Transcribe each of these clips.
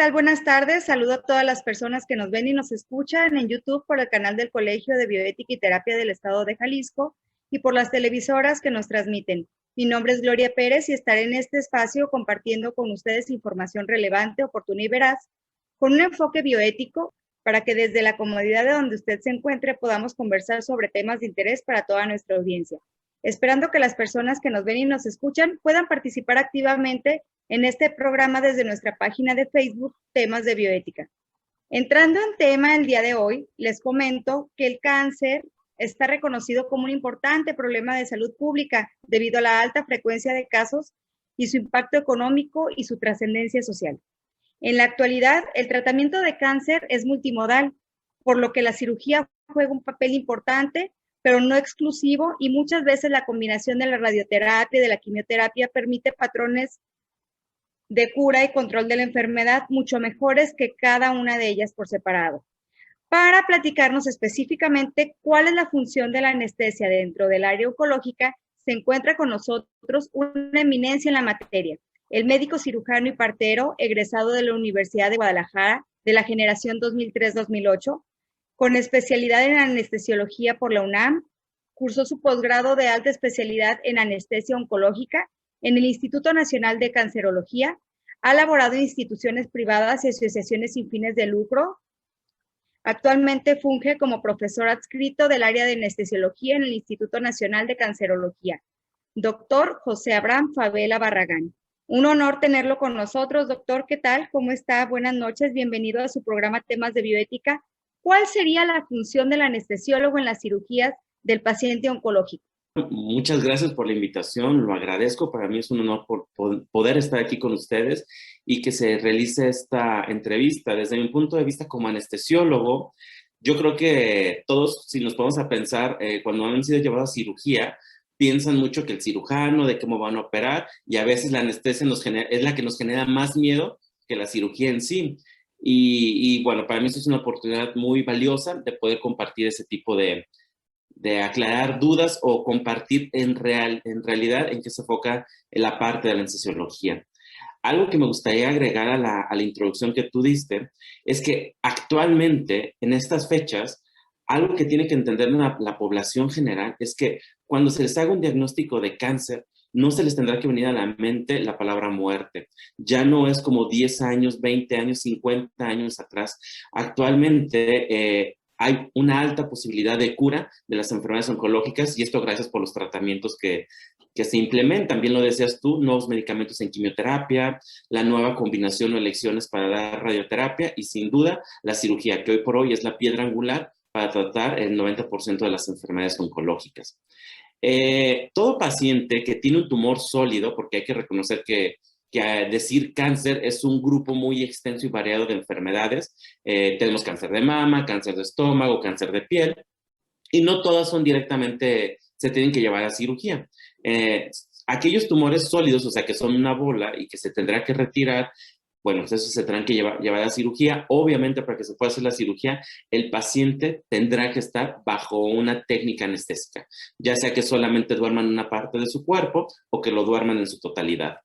tal? Buenas tardes. Saludo a todas las personas que nos ven y nos escuchan en YouTube por el canal del Colegio de Bioética y Terapia del Estado de Jalisco y por las televisoras que nos transmiten. Mi nombre es Gloria Pérez y estaré en este espacio compartiendo con ustedes información relevante, oportuna y veraz, con un enfoque bioético para que desde la comodidad de donde usted se encuentre podamos conversar sobre temas de interés para toda nuestra audiencia. Esperando que las personas que nos ven y nos escuchan puedan participar activamente en este programa desde nuestra página de Facebook, Temas de Bioética. Entrando en tema el día de hoy, les comento que el cáncer está reconocido como un importante problema de salud pública debido a la alta frecuencia de casos y su impacto económico y su trascendencia social. En la actualidad, el tratamiento de cáncer es multimodal, por lo que la cirugía juega un papel importante, pero no exclusivo, y muchas veces la combinación de la radioterapia y de la quimioterapia permite patrones de cura y control de la enfermedad mucho mejores que cada una de ellas por separado. Para platicarnos específicamente cuál es la función de la anestesia dentro del área oncológica, se encuentra con nosotros una eminencia en la materia, el médico cirujano y partero egresado de la Universidad de Guadalajara de la generación 2003-2008, con especialidad en anestesiología por la UNAM, cursó su posgrado de alta especialidad en anestesia oncológica en el Instituto Nacional de Cancerología, ha laborado en instituciones privadas y asociaciones sin fines de lucro. Actualmente funge como profesor adscrito del área de anestesiología en el Instituto Nacional de Cancerología. Doctor José Abraham Favela Barragán. Un honor tenerlo con nosotros, doctor. ¿Qué tal? ¿Cómo está? Buenas noches. Bienvenido a su programa Temas de Bioética. ¿Cuál sería la función del anestesiólogo en las cirugías del paciente oncológico? Muchas gracias por la invitación, lo agradezco. Para mí es un honor por poder estar aquí con ustedes y que se realice esta entrevista. Desde mi punto de vista como anestesiólogo, yo creo que todos, si nos ponemos a pensar, cuando han sido llevados a cirugía, piensan mucho que el cirujano, de cómo van a operar, y a veces la anestesia es la que nos genera más miedo que la cirugía en sí. Y bueno, para mí esto es una oportunidad muy valiosa de poder compartir ese tipo de aclarar dudas o compartir en realidad en qué se enfoca en la parte de la anestesiología. Algo que me gustaría agregar a la introducción que tú diste es que actualmente, en estas fechas, algo que tiene que entender la población general es que cuando se les haga un diagnóstico de cáncer, no se les tendrá que venir a la mente la palabra muerte. Ya no es como 10 años, 20 años, 50 años atrás. Actualmente, hay una alta posibilidad de cura de las enfermedades oncológicas, y esto gracias por los tratamientos que se implementan. Bien lo decías tú, nuevos medicamentos en quimioterapia, la nueva combinación o elecciones para dar radioterapia y sin duda la cirugía, que hoy por hoy es la piedra angular para tratar el 90% de las enfermedades oncológicas. Todo paciente que tiene un tumor sólido, porque hay que reconocer que decir cáncer es un grupo muy extenso y variado de enfermedades. Tenemos cáncer de mama, cáncer de estómago, cáncer de piel, y no todas son directamente, se tienen que llevar a cirugía. Aquellos tumores sólidos, o sea, que son una bola y que se tendrá que retirar, bueno, pues esos se tendrán que llevar a cirugía. Obviamente, para que se pueda hacer la cirugía, el paciente tendrá que estar bajo una técnica anestésica, ya sea que solamente duerman una parte de su cuerpo o que lo duerman en su totalidad.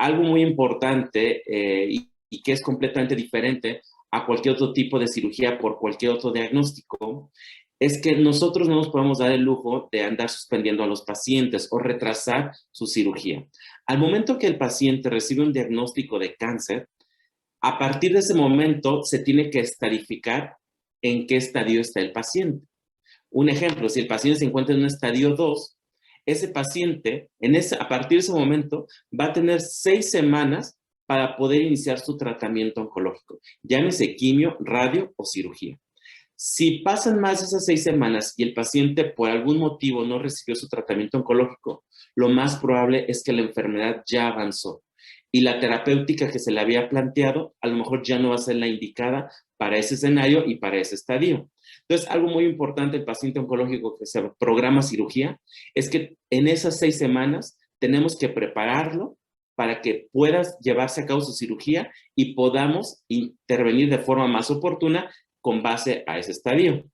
Algo muy importante y que es completamente diferente a cualquier otro tipo de cirugía por cualquier otro diagnóstico, es que nosotros no nos podemos dar el lujo de andar suspendiendo a los pacientes o retrasar su cirugía. Al momento que el paciente recibe un diagnóstico de cáncer, a partir de ese momento se tiene que estadificar en qué estadio está el paciente. Un ejemplo, si el paciente se encuentra en un estadio 2, ese paciente, a partir de ese momento, va a tener 6 semanas para poder iniciar su tratamiento oncológico, llámese quimio, radio o cirugía. Si pasan más de esas 6 semanas y el paciente por algún motivo no recibió su tratamiento oncológico, lo más probable es que la enfermedad ya avanzó y la terapéutica que se le había planteado a lo mejor ya no va a ser la indicada para ese escenario y para ese estadio. Entonces, algo muy importante el paciente oncológico que se programa cirugía es que en esas 6 semanas tenemos que prepararlo para que pueda llevarse a cabo su cirugía y podamos intervenir de forma más oportuna con base a ese estadio.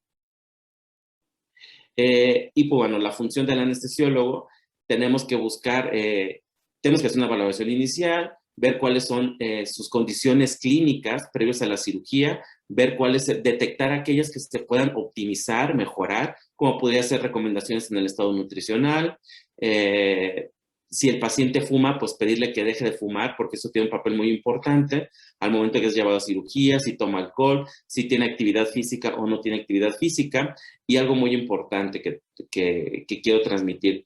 Y pues bueno, la función del anestesiólogo, tenemos que buscar, tenemos que hacer una valoración inicial, ver cuáles son sus condiciones clínicas previas a la cirugía, ver cuáles, detectar aquellas que se puedan optimizar, mejorar, como podría ser recomendaciones en el estado nutricional. Si el paciente fuma, pues pedirle que deje de fumar, porque eso tiene un papel muy importante al momento que es llevado a cirugía, si toma alcohol, si tiene actividad física o no tiene actividad física. Y algo muy importante que quiero transmitir.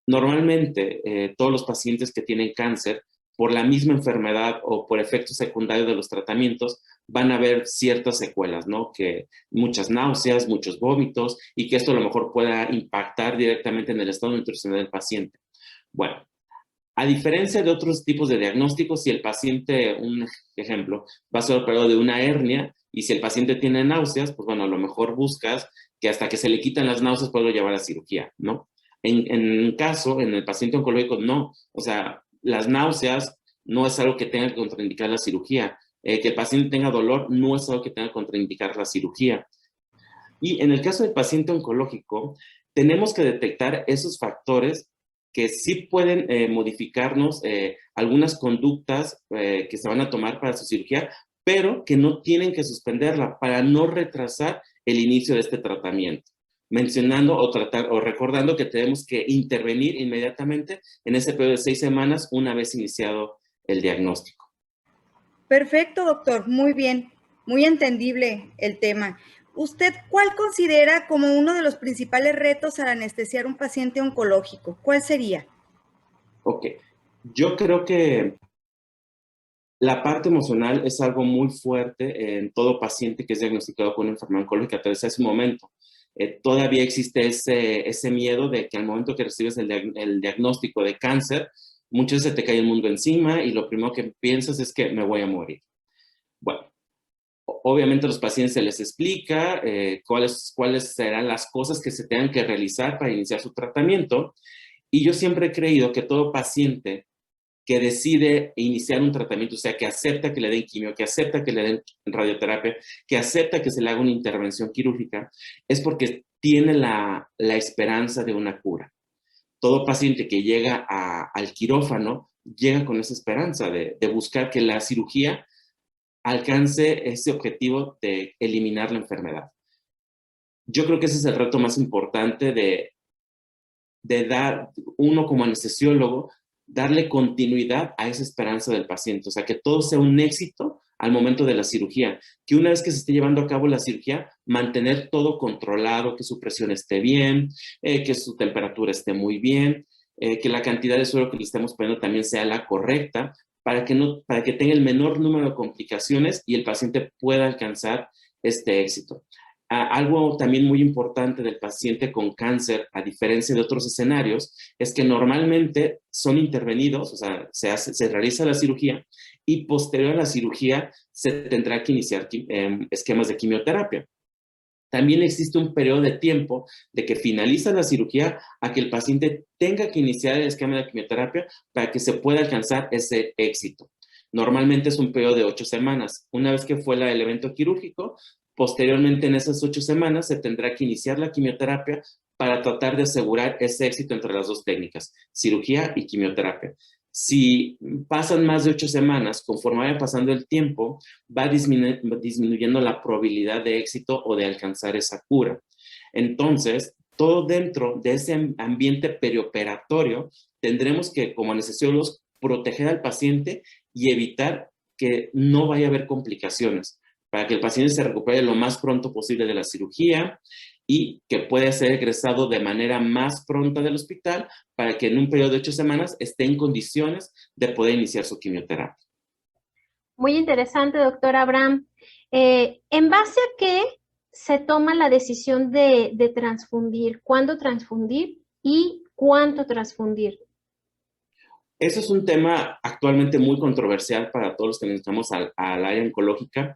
Normalmente, todos los pacientes que tienen cáncer, por la misma enfermedad o por efectos secundarios de los tratamientos, van a haber ciertas secuelas, ¿no? Que muchas náuseas, muchos vómitos, y que esto a lo mejor pueda impactar directamente en el estado nutricional del paciente. Bueno, a diferencia de otros tipos de diagnósticos, si el paciente, un ejemplo, va a ser operado de una hernia, y si el paciente tiene náuseas, pues bueno, a lo mejor buscas que hasta que se le quitan las náuseas puedo llevar a cirugía, ¿no? En caso, en el paciente oncológico, no. O sea, las náuseas no es algo que tenga que contraindicar la cirugía. Que el paciente tenga dolor no es algo que tenga que contraindicar la cirugía. Y en el caso del paciente oncológico, tenemos que detectar esos factores que sí pueden modificarnos algunas conductas que se van a tomar para su cirugía, pero que no tienen que suspenderla para no retrasar el inicio de este tratamiento. Mencionando o recordando que tenemos que intervenir inmediatamente en ese periodo de 6 semanas una vez iniciado el diagnóstico. Perfecto, doctor. Muy bien. Muy entendible el tema. ¿Usted cuál considera como uno de los principales retos al anestesiar un paciente oncológico? ¿Cuál sería? Ok. Yo creo que la parte emocional es algo muy fuerte en todo paciente que es diagnosticado con una enfermedad oncológica. Desde ese momento, todavía existe ese miedo de que al momento que recibes el diagnóstico de cáncer, muchas veces te cae el mundo encima y lo primero que piensas es que me voy a morir. Bueno, obviamente a los pacientes se les explica cuáles serán las cosas que se tengan que realizar para iniciar su tratamiento. Y yo siempre he creído que todo paciente que decide iniciar un tratamiento, o sea, que acepta que le den quimio, que acepta que le den radioterapia, que acepta que se le haga una intervención quirúrgica, es porque tiene la esperanza de una cura. Todo paciente que llega al quirófano llega con esa esperanza de buscar que la cirugía alcance ese objetivo de eliminar la enfermedad. Yo creo que ese es el reto más importante de dar, uno como anestesiólogo, darle continuidad a esa esperanza del paciente, o sea, que todo sea un éxito al momento de la cirugía, que una vez que se esté llevando a cabo la cirugía, mantener todo controlado, que su presión esté bien, que su temperatura esté muy bien, que la cantidad de suero que le estemos poniendo también sea la correcta, para que tenga el menor número de complicaciones y el paciente pueda alcanzar este éxito. Algo también muy importante del paciente con cáncer, a diferencia de otros escenarios, es que normalmente son intervenidos, o sea, se realiza la cirugía y posterior a la cirugía se tendrá que iniciar esquemas de quimioterapia. También existe un periodo de tiempo de que finaliza la cirugía a que el paciente tenga que iniciar el esquema de quimioterapia para que se pueda alcanzar ese éxito. Normalmente es un periodo de 8 semanas. Una vez que fue el evento quirúrgico, posteriormente en esas 8 semanas se tendrá que iniciar la quimioterapia para tratar de asegurar ese éxito entre las dos técnicas, cirugía y quimioterapia. Si pasan más de 8 semanas, conforme vaya pasando el tiempo, va disminuyendo la probabilidad de éxito o de alcanzar esa cura. Entonces, todo dentro de ese ambiente perioperatorio, tendremos que, como anestesiólogos, proteger al paciente y evitar que no vaya a haber complicaciones, para que el paciente se recupere lo más pronto posible de la cirugía y que pueda ser egresado de manera más pronta del hospital para que en un periodo de 8 semanas esté en condiciones de poder iniciar su quimioterapia. Muy interesante, doctor Abraham. ¿En base a qué se toma la decisión de transfundir? ¿Cuándo transfundir y cuánto transfundir? Eso es un tema actualmente muy controversial para todos los que nos dedicamos al área oncológica.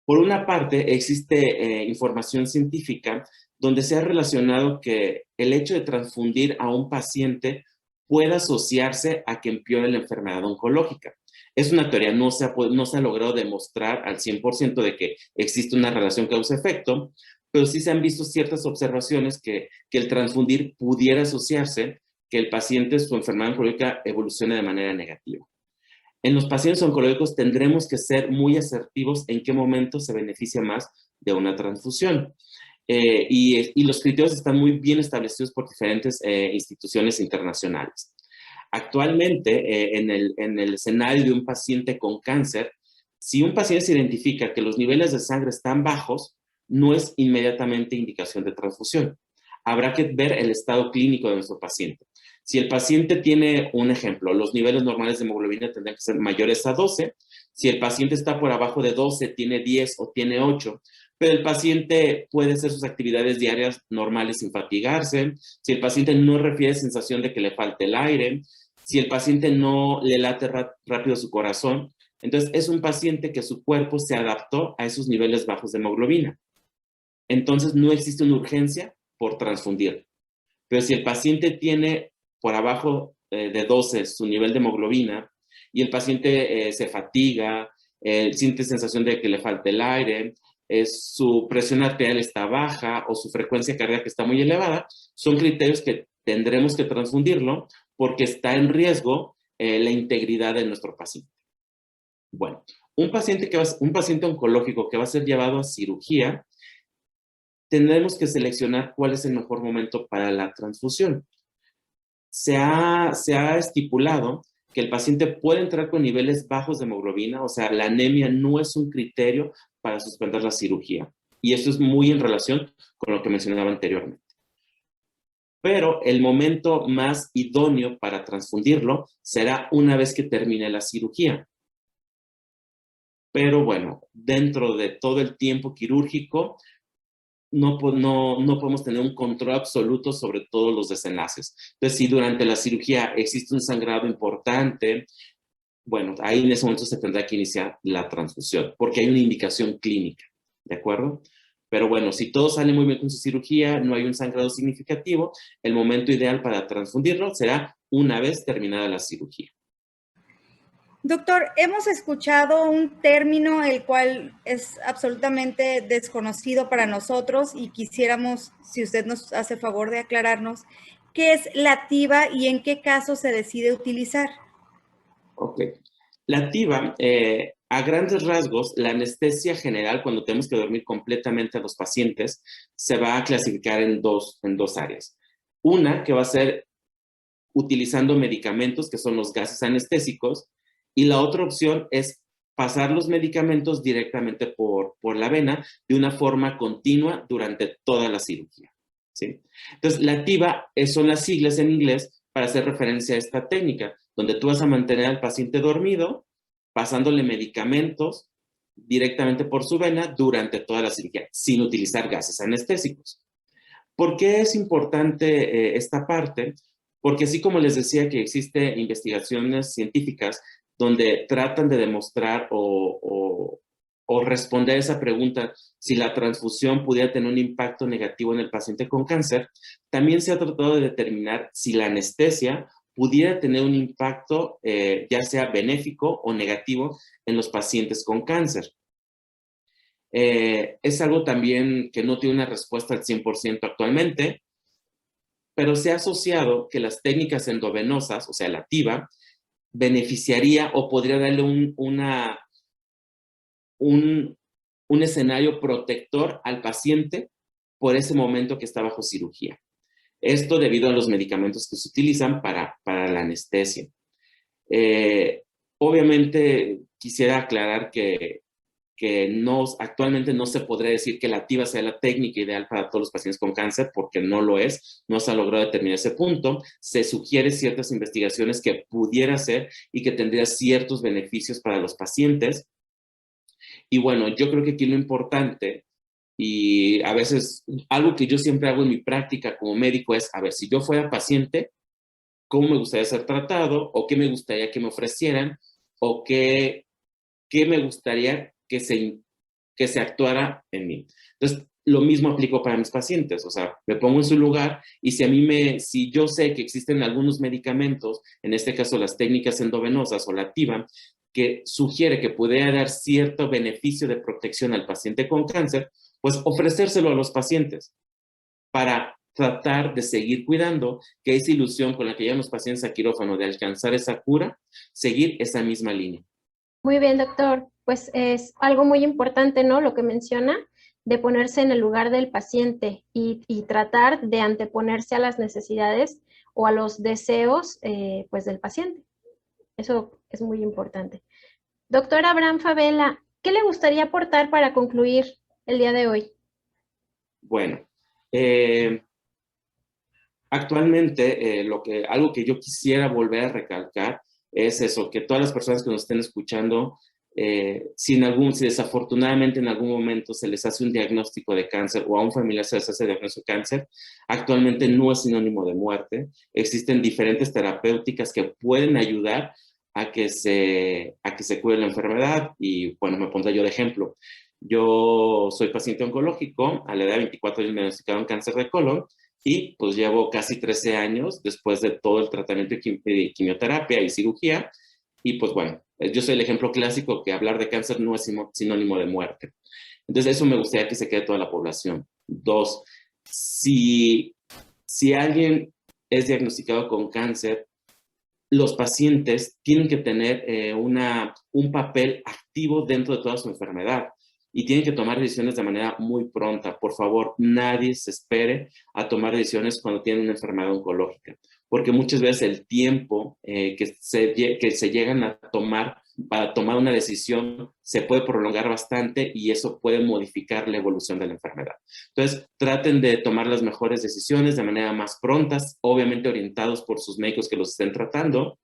Por una parte, existe información científica donde se ha relacionado que el hecho de transfundir a un paciente puede asociarse a que empeore la enfermedad oncológica. Es una teoría, no se ha logrado demostrar al 100% de que existe una relación causa-efecto, pero sí se han visto ciertas observaciones que el transfundir pudiera asociarse que el paciente, su enfermedad oncológica, evolucione de manera negativa. En los pacientes oncológicos tendremos que ser muy asertivos en qué momento se beneficia más de una transfusión. Y los criterios están muy bien establecidos por diferentes instituciones internacionales. Actualmente, en el escenario de un paciente con cáncer, si un paciente se identifica que los niveles de sangre están bajos, no es inmediatamente indicación de transfusión. Habrá que ver el estado clínico de nuestro paciente. Si el paciente tiene, un ejemplo, los niveles normales de hemoglobina tendrán que ser mayores a 12. Si el paciente está por abajo de 12, tiene 10 o tiene 8, pero el paciente puede hacer sus actividades diarias normales sin fatigarse. Si el paciente no refiere sensación de que le falte el aire, si el paciente no le late rápido su corazón, entonces es un paciente que su cuerpo se adaptó a esos niveles bajos de hemoglobina. Entonces no existe una urgencia por transfundir. Pero si el paciente tiene por abajo de 12 su nivel de hemoglobina y el paciente se fatiga, siente sensación de que le falta el aire, su presión arterial está baja o su frecuencia cardíaca está muy elevada, son criterios que tendremos que transfundirlo porque está en riesgo la integridad de nuestro paciente. Bueno, un paciente oncológico que va a ser llevado a cirugía, tendremos que seleccionar cuál es el mejor momento para la transfusión. Se ha estipulado que el paciente puede entrar con niveles bajos de hemoglobina, o sea, la anemia no es un criterio para suspender la cirugía. Y esto es muy en relación con lo que mencionaba anteriormente. Pero el momento más idóneo para transfundirlo será una vez que termine la cirugía. Pero bueno, dentro de todo el tiempo quirúrgico, no podemos tener un control absoluto sobre todos los desenlaces. Entonces, si durante la cirugía existe un sangrado importante, bueno, ahí en ese momento se tendrá que iniciar la transfusión, porque hay una indicación clínica, ¿de acuerdo? Pero bueno, si todo sale muy bien con su cirugía, no hay un sangrado significativo, el momento ideal para transfundirlo será una vez terminada la cirugía. Doctor, hemos escuchado un término el cual es absolutamente desconocido para nosotros y quisiéramos, si usted nos hace favor de aclararnos, ¿qué es la TIVA y en qué caso se decide utilizar? Ok. La TIVA, a grandes rasgos, la anestesia general, cuando tenemos que dormir completamente a los pacientes, se va a clasificar en dos áreas. Una que va a ser utilizando medicamentos, que son los gases anestésicos, y la otra opción es pasar los medicamentos directamente por la vena de una forma continua durante toda la cirugía, ¿sí? Entonces, la TIVA son las siglas en inglés para hacer referencia a esta técnica, donde tú vas a mantener al paciente dormido, pasándole medicamentos directamente por su vena durante toda la cirugía, sin utilizar gases anestésicos. ¿Por qué es importante esta parte? Porque así como les decía que existen investigaciones científicas donde tratan de demostrar o responder a esa pregunta si la transfusión pudiera tener un impacto negativo en el paciente con cáncer, también se ha tratado de determinar si la anestesia pudiera tener un impacto ya sea benéfico o negativo en los pacientes con cáncer. Es algo también que no tiene una respuesta al 100% actualmente, pero se ha asociado que las técnicas endovenosas, o sea, la TIVA, beneficiaría o podría darle un escenario protector al paciente por ese momento que está bajo cirugía. Esto debido a los medicamentos que se utilizan para la anestesia. Obviamente, quisiera aclarar que actualmente no se podría decir que la TIVA sea la técnica ideal para todos los pacientes con cáncer, porque no lo es, no se ha logrado determinar ese punto. Se sugiere ciertas investigaciones que pudiera ser y que tendría ciertos beneficios para los pacientes. Y bueno, yo creo que aquí lo importante, y a veces algo que yo siempre hago en mi práctica como médico es, a ver, si yo fuera paciente, ¿cómo me gustaría ser tratado? ¿O qué me gustaría que me ofrecieran? ¿O qué me gustaría que se actuara en mí? Entonces, lo mismo aplico para mis pacientes, o sea, me pongo en su lugar y si yo sé que existen algunos medicamentos, en este caso las técnicas endovenosas o la TIVA, que sugiere que pudiera dar cierto beneficio de protección al paciente con cáncer, pues ofrecérselo a los pacientes para tratar de seguir cuidando, que esa ilusión con la que llegan los pacientes a quirófano de alcanzar esa cura, seguir esa misma línea. Muy bien, doctor. Pues es algo muy importante, ¿no? Lo que menciona, de ponerse en el lugar del paciente y tratar de anteponerse a las necesidades o a los deseos, pues, del paciente. Eso es muy importante. Doctor Abraham Favela, ¿qué le gustaría aportar para concluir el día de hoy? Bueno, actualmente algo que yo quisiera volver a recalcar es eso, que todas las personas que nos estén escuchando, si desafortunadamente en algún momento se les hace un diagnóstico de cáncer o a un familiar se les hace diagnóstico de cáncer, actualmente no es sinónimo de muerte. Existen diferentes terapéuticas que pueden ayudar a que se cure la enfermedad. Y bueno, me pondré yo de ejemplo. Yo soy paciente oncológico, a la edad de 24 años me diagnosticaron cáncer de colon y pues llevo casi 13 años después de todo el tratamiento de quimioterapia y cirugía. Y pues bueno, yo soy el ejemplo clásico que hablar de cáncer no es sinónimo de muerte. Entonces eso me gustaría que se quede toda la población. 2, si alguien es diagnosticado con cáncer, los pacientes tienen que tener un papel activo dentro de toda su enfermedad y tienen que tomar decisiones de manera muy pronta. Por favor, nadie se espere a tomar decisiones cuando tienen una enfermedad oncológica, porque muchas veces el tiempo que se llegan a tomar para tomar una decisión se puede prolongar bastante y eso puede modificar la evolución de la enfermedad. Entonces, traten de tomar las mejores decisiones de manera más prontas, obviamente orientados por sus médicos que los estén tratando.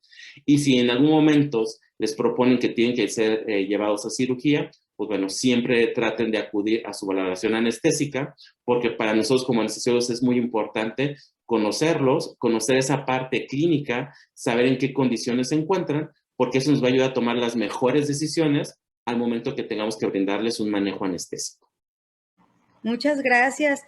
Y si en algún momento les proponen que tienen que ser llevados a cirugía, pues bueno, siempre traten de acudir a su valoración anestésica, porque para nosotros como anestesiólogos es muy importante conocerlos, conocer esa parte clínica, saber en qué condiciones se encuentran, porque eso nos va a ayudar a tomar las mejores decisiones al momento que tengamos que brindarles un manejo anestésico. Muchas gracias.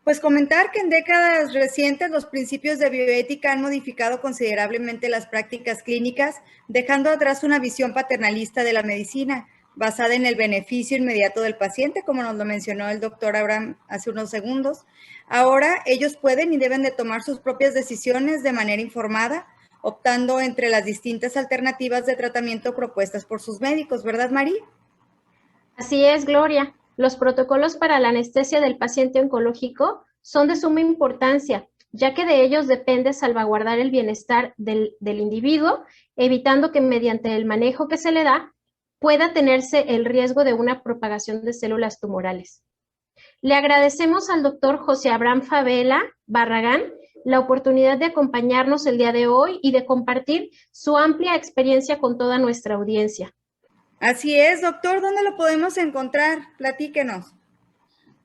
Pues comentar que en décadas recientes los principios de bioética han modificado considerablemente las prácticas clínicas, dejando atrás una visión paternalista de la medicina, basada en el beneficio inmediato del paciente, como nos lo mencionó el doctor Abraham hace unos segundos. Ahora ellos pueden y deben de tomar sus propias decisiones de manera informada, optando entre las distintas alternativas de tratamiento propuestas por sus médicos, ¿verdad, Mari? Así es, Gloria. Los protocolos para la anestesia del paciente oncológico son de suma importancia, ya que de ellos depende salvaguardar el bienestar del individuo, evitando que mediante el manejo que se le da pueda tenerse el riesgo de una propagación de células tumorales. Le agradecemos al doctor José Abraham Favela Barragán la oportunidad de acompañarnos el día de hoy y de compartir su amplia experiencia con toda nuestra audiencia. Así es, doctor. ¿Dónde lo podemos encontrar? Platíquenos.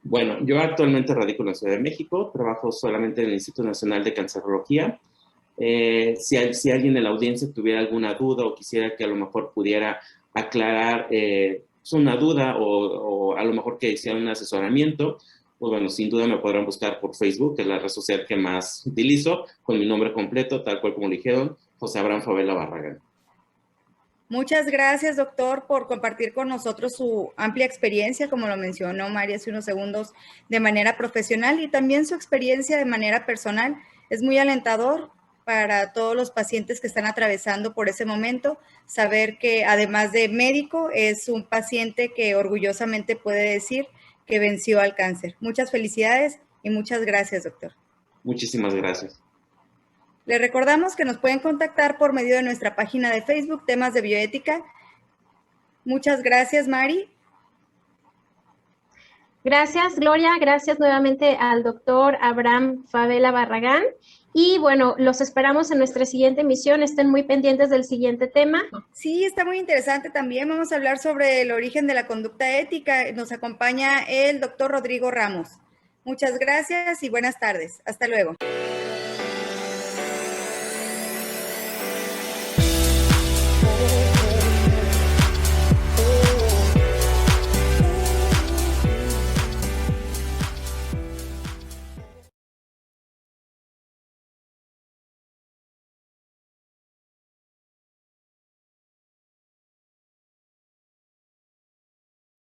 Bueno, yo actualmente radico en la Ciudad de México, trabajo solamente en el Instituto Nacional de Cancerología. Si alguien en la audiencia tuviera alguna duda o quisiera que a lo mejor pudiera aclarar una duda o a lo mejor que hiciera un asesoramiento, pues bueno, sin duda me podrán buscar por Facebook, que es la red social que más utilizo, con mi nombre completo, tal cual como lo dijeron, José Abraham Favela Barragán. Muchas gracias, doctor, por compartir con nosotros su amplia experiencia, como lo mencionó María hace unos segundos, de manera profesional y también su experiencia de manera personal. Es muy alentador para todos los pacientes que están atravesando por ese momento, saber que además de médico, es un paciente que orgullosamente puede decir que venció al cáncer. Muchas felicidades y muchas gracias, doctor. Muchísimas gracias. Les recordamos que nos pueden contactar por medio de nuestra página de Facebook, Temas de Bioética. Muchas gracias, Mari. Gracias, Gloria. Gracias nuevamente al doctor Abraham Favela Barragán. Y bueno, los esperamos en nuestra siguiente emisión. Estén muy pendientes del siguiente tema. Sí, está muy interesante también. Vamos a hablar sobre el origen de la conducta ética. Nos acompaña el doctor Rodrigo Ramos. Muchas gracias y buenas tardes. Hasta luego.